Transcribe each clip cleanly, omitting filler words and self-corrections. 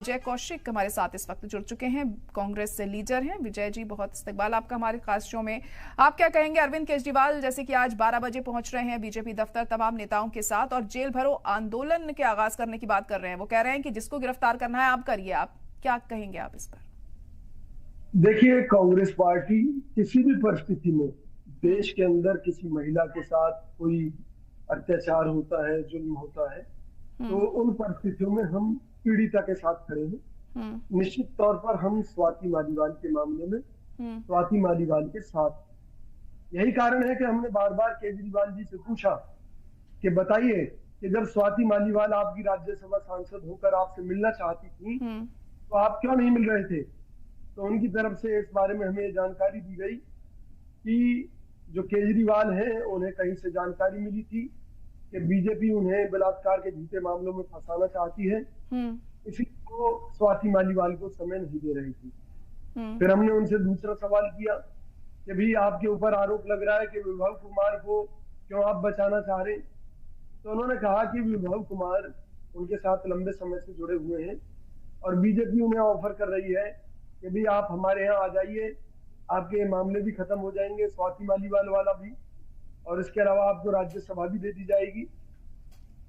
विजय कौशिक हमारे साथ इस वक्त जुड़ चुके हैं, कांग्रेस से लीडर हैं। विजय जी, बहुत इस्तकबाल आपका हमारे खास शो में। आप क्या कहेंगे? अरविंद केजरीवाल जैसे कि आज 12 बजे पहुंच रहे हैं बीजेपी दफ्तर तमाम नेताओं के साथ और जेल भरो आंदोलन के आगाज करने की बात कर रहे हैं। वो कह रहे हैं कि जिसको गिरफ्तार करना है आप करिए। आप क्या कहेंगे आप इस पर? देखिए, कांग्रेस पार्टी किसी भी परिस्थिति में देश के अंदर किसी महिला के साथ कोई अत्याचार होता है, जुल्म होता है, तो उन परिस्थितियों में हम पीड़िता के साथ खड़े हैं। निश्चित तौर पर हम स्वाति मालीवाल के मामले में स्वाति मालीवाल के साथ। यही कारण है कि हमने बार बार केजरीवाल जी से पूछा कि बताइए कि जब स्वाति मालीवाल आपकी राज्यसभा सांसद होकर आपसे मिलना चाहती थी तो आप क्यों नहीं मिल रहे थे। तो उनकी तरफ से इस बारे में हमें जानकारी दी गई कि जो केजरीवाल हैं उन्हें कहीं से जानकारी मिली थी कि बीजेपी उन्हें बलात्कार के झूठे मामलों में फंसाना चाहती है, इसलिए वो स्वाति मालीवाल को समय नहीं दे रही थी। फिर हमने उनसे दूसरा सवाल किया कि भाई आपके ऊपर आरोप लग रहा है कि विभव कुमार को क्यों आप बचाना चाह रहे। तो उन्होंने कहा कि विभव कुमार उनके साथ लंबे समय से जुड़े हुए हैं और बीजेपी उन्हें ऑफर कर रही है कि भाई आप हमारे यहाँ आ जाइए, आपके मामले भी खत्म हो जाएंगे, स्वाति मालीवाल वाला भी, और इसके अलावा आपको राज्यसभा भी दे दी जाएगी।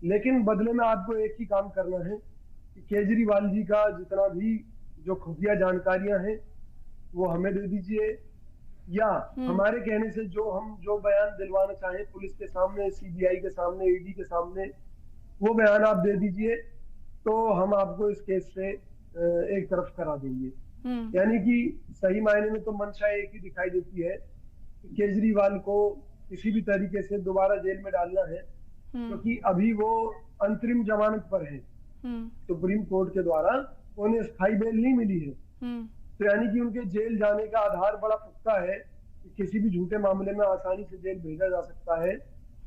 लेकिन बदले में आपको एक ही काम करना है कि केजरीवाल जी का जितना भी जो खुफिया जानकारियां हैं वो हमें दे दीजिए, या हमारे कहने से जो बयान दिलवाना चाहें पुलिस के सामने, सीबीआई के सामने, ईडी के सामने, वो बयान आप दे दीजिए तो हम आपको इस केस से एक तरफ करा देंगे। यानी कि सही मायने में तो मंशा एक ही दिखाई देती है कि केजरीवाल को किसी भी तरीके से दोबारा जेल में डालना है, क्योंकि अभी वो अंतरिम जमानत पर है सुप्रीम कोर्ट के द्वारा, उन्हें स्थायी बेल नहीं मिली है। तो यानी कि उनके जेल जाने का आधार बड़ा पुख्ता है कि किसी भी झूठे मामले में आसानी से जेल भेजा जा सकता है।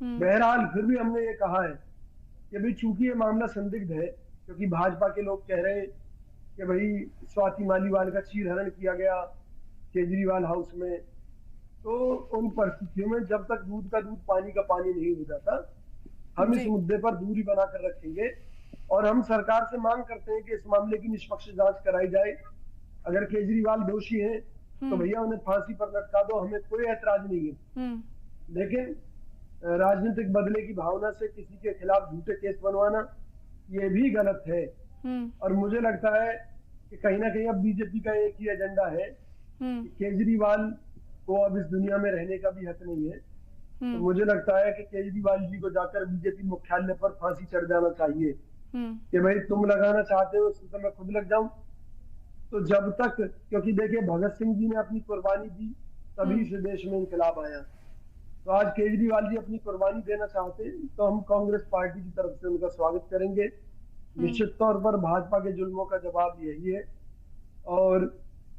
बहरहाल फिर भी हमने ये कहा है कि भाई चूंकि ये मामला संदिग्ध है, क्योंकि भाजपा के लोग कह रहे हैं कि भाई स्वाति मालीवाल का चीरहरण किया गया केजरीवाल हाउस में, तो उन परिस्थितियों में जब तक दूध का दूध पानी का पानी नहीं हो जाता, हम इस मुद्दे पर दूरी बनाकर रखेंगे और हम सरकार से मांग करते हैं कि इस मामले की निष्पक्ष जांच कराई जाए। अगर केजरीवाल दोषी हैं तो भैया उन्हें फांसी पर लटका दो, हमें कोई ऐतराज नहीं है। लेकिन राजनीतिक बदले की भावना से किसी के खिलाफ झूठे केस बनवाना ये भी गलत है। और मुझे लगता है कि कहीं ना कहीं अब बीजेपी का एक ही एजेंडा है कि केजरीवाल को अब इस दुनिया में रहने का भी हक नहीं है। तो मुझे लगता है कि केजरीवाल जी को जाकर बीजेपी मुख्यालय पर फांसी चढ़ जाना चाहिए कि भाई तुम लगाना चाहते हो उससे तो मैं खुद लग जाऊं। तो जब तक, क्योंकि देखिए भगत सिंह जी ने अपनी कुर्बानी दी तभी से देश में इंकलाब आया, तो आज केजरीवाल जी अपनी कुर्बानी देना चाहते हैं तो हम कांग्रेस पार्टी की तरफ से उनका स्वागत करेंगे। निश्चित तौर पर भाजपा के जुल्मों का जवाब यही है, और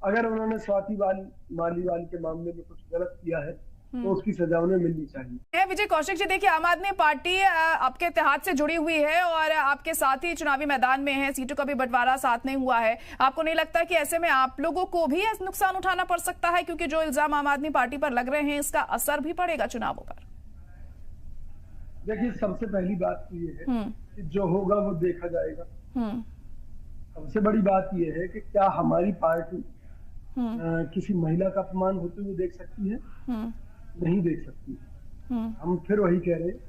अगर उन्होंने स्वाति मालीवाल के मामले में कुछ गलत किया है तो उसकी सजा उन्हें मिलनी चाहिए। विजय कौशिक जी, देखिए आम आदमी पार्टी आपके इत्तेहाद से जुड़ी हुई है और आपके साथ ही चुनावी मैदान में है, सीटों का भी बंटवारा साथ नहीं हुआ है। आपको नहीं लगता कि ऐसे में आप लोगों को भी नुकसान उठाना पड़ सकता है, क्योंकि जो इल्जाम आम आदमी पार्टी पर लग रहे हैं इसका असर भी पड़ेगा चुनावों पर? देखिए, सबसे पहली बात तो ये है कि जो होगा वो देखा जाएगा। सबसे बड़ी बात ये है कि क्या हमारी पार्टी किसी महिला का अपमान होते हुए देख सकती है? नहीं देख सकती। हम फिर वही कह रहे हैं,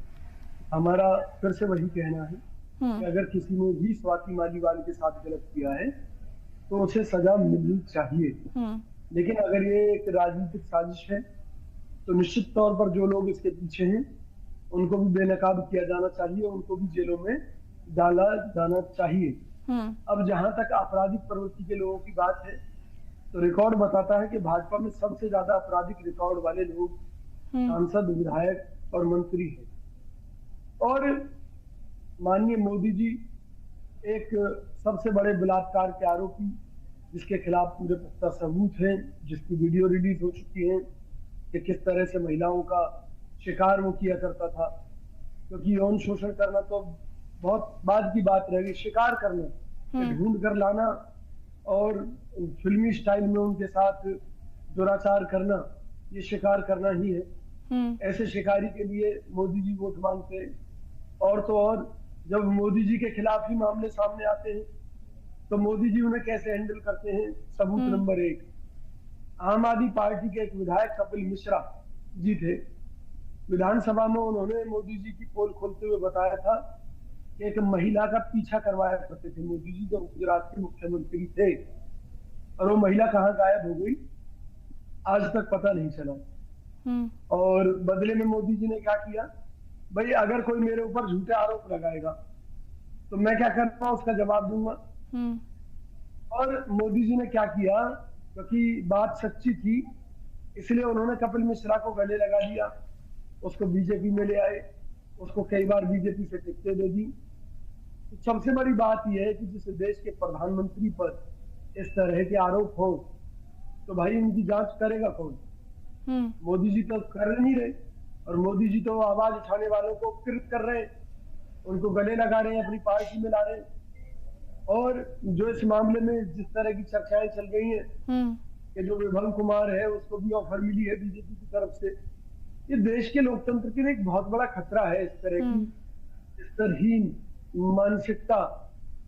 हमारा फिर से वही कहना है कि अगर किसी ने भी स्वाति मालीवाल के साथ गलत किया है तो उसे सजा मिलनी चाहिए। लेकिन अगर ये एक राजनीतिक साजिश है तो निश्चित तौर पर जो लोग इसके पीछे हैं उनको भी बेनकाब किया जाना चाहिए, उनको भी जेलों में डाला जाना चाहिए। अब जहां तक आपराधिक प्रवृत्ति के लोगों की बात है तो रिकॉर्ड बताता है कि भाजपा में सबसे ज्यादा आपराधिक रिकॉर्ड वाले लोग सांसद, विधायक और मंत्री हैं। और माननीय मोदी जी एक सबसे बड़े बलात्कार के आरोपी, जिसके खिलाफ पूरे पुख्ता सबूत हैं, जिसकी वीडियो रिलीज हो चुकी है कि किस तरह से महिलाओं का शिकार वो किया करता था। क्योंकि यौन शोषण करना तो बहुत बाद की बात रह गई, शिकार करना, ढूंढ कर लाना और फिल्मी स्टाइल में उनके साथ दुराचार करना, ये शिकार करना ही है। ऐसे शिकारी के लिए मोदी जी वोट मांगते हैं। और तो और जब मोदी जी के खिलाफ ही मामले सामने आते हैं तो मोदी जी उन्हें कैसे हैंडल करते हैं। सबूत नंबर 1, आम आदमी पार्टी के एक विधायक कपिल मिश्रा जी थे। विधानसभा में उन्होंने मोदी जी की पोल खोलते हुए बताया था कि एक महिला का पीछा करवाया करते थे मोदी जी जब गुजरात के मुख्यमंत्री थे, और वो महिला कहाँ गायब हो गई आज तक पता नहीं चला। और बदले में मोदी जी ने क्या किया, भाई अगर कोई मेरे ऊपर झूठे आरोप लगाएगा तो मैं क्या करता हूँ उसका जवाब दूंगा। और मोदी जी ने क्या किया, क्योंकि बात सच्ची थी इसलिए उन्होंने कपिल मिश्रा को गले लगा दिया, उसको बीजेपी में ले आए, उसको कई बार बीजेपी से टिकटें दे दी। तो सबसे बड़ी बात यह है कि जिस देश के प्रधानमंत्री पर इस तरह के आरोप हो तो भाई इनकी जांच करेगा कौन। मोदी जी तो कर नहीं रहे, और मोदी जी तो आवाज उठाने वालों को कृत कर रहे हैं, उनको गले लगा रहे हैं, अपनी पार्टी में ला रहे हैं। और जो इस मामले में जिस तरह की चर्चाएं चल रही हैं कि जो विभल कुमार है उसको भी ऑफर मिली है बीजेपी की तरफ से, ये देश के लोकतंत्र के लिए एक बहुत बड़ा खतरा है। इस तरह की स्तरहीन मानसिकता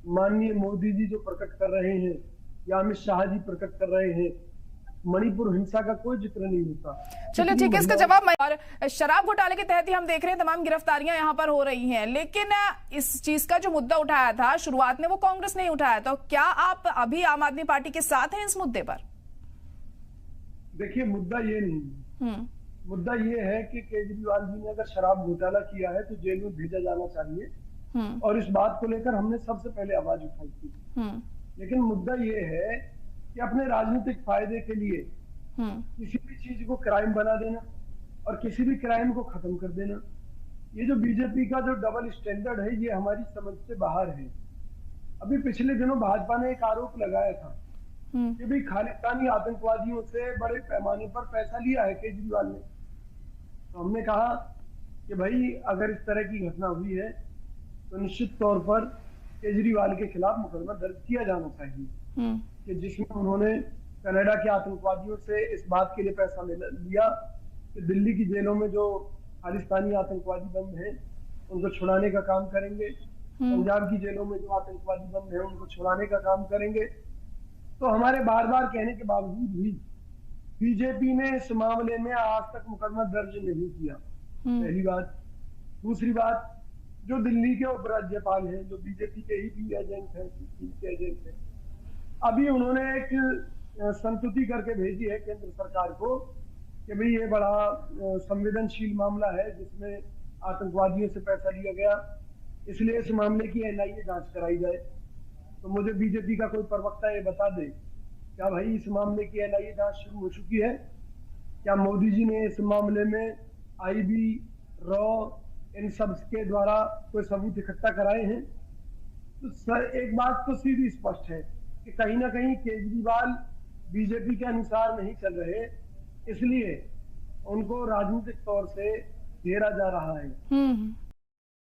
माननीय मोदी जी जो प्रकट कर रहे हैं या अमित शाह जी प्रकट कर रहे हैं, मणिपुर हिंसा का कोई जिक्र नहीं होता। चलिए ठीक है, इसका जवाब मैं। और शराब घोटाले के तहत ही हम देख रहे हैं तमाम गिरफ्तारियां यहां पर हो रही हैं, लेकिन इस चीज का जो मुद्दा उठाया था शुरुआत में वो कांग्रेस ने उठाया, तो क्या आप अभी आम आदमी पार्टी के साथ हैं इस मुद्दे पर? देखिए मुद्दा ये नहीं है, मुद्दा ये है कि केजरीवाल जी ने अगर शराब घोटाला किया है तो जेल में भेजा जाना चाहिए, और इस बात को लेकर हमने सबसे पहले आवाज उठाई थी। लेकिन मुद्दा ये है कि अपने राजनीतिक फायदे के लिए किसी भी चीज को क्राइम बना देना और किसी भी क्राइम को खत्म कर देना, ये जो बीजेपी का जो डबल स्टैंडर्ड है ये हमारी समझ से बाहर है। अभी पिछले दिनों भाजपा ने एक आरोप लगाया था कि भाई खालिस्तानी आतंकवादियों से बड़े पैमाने पर पैसा लिया है केजरीवाल ने। तो हमने कहा कि भाई अगर इस तरह की घटना हुई है तो निश्चित तौर पर केजरीवाल के खिलाफ मुकदमा दर्ज किया जाना चाहिए कि जिसमें उन्होंने कनाडा के आतंकवादियों से इस बात के लिए पैसा लिया कि दिल्ली की जेलों में जो खालिस्तानी आतंकवादी बंद हैं उनको छुड़ाने का काम करेंगे, पंजाब की जेलों में जो आतंकवादी बंद हैं उनको छुड़ाने का काम करेंगे। तो हमारे बार बार कहने के बावजूद भी बीजेपी ने इस मामले में आज तक मुकदमा दर्ज नहीं किया, पहली बात। दूसरी बात, जो दिल्ली के उपराज्यपाल हैं जो बीजेपी के ही एजेंट हैं, के एजेंट हैं, अभी उन्होंने एक संस्तुति करके भेजी है केंद्र सरकार को कि भाई ये बड़ा संवेदनशील मामला है जिसमें आतंकवादियों से पैसा लिया गया, इसलिए इस मामले की एनआईए जांच कराई जाए। तो मुझे बीजेपी का कोई प्रवक्ता ये बता दे क्या भाई इस मामले की एनआईए जांच शुरू हो चुकी है? क्या मोदी जी ने इस मामले में आईबी, रॉ इन सब के द्वारा कोई सबूत इकट्ठा कराए हैं? तो सर एक बात तो सीधी स्पष्ट है कि कहीं ना कहीं केजरीवाल बीजेपी के अनुसार नहीं चल रहे, इसलिए उनको राजनीतिक तौर से घेरा जा रहा है।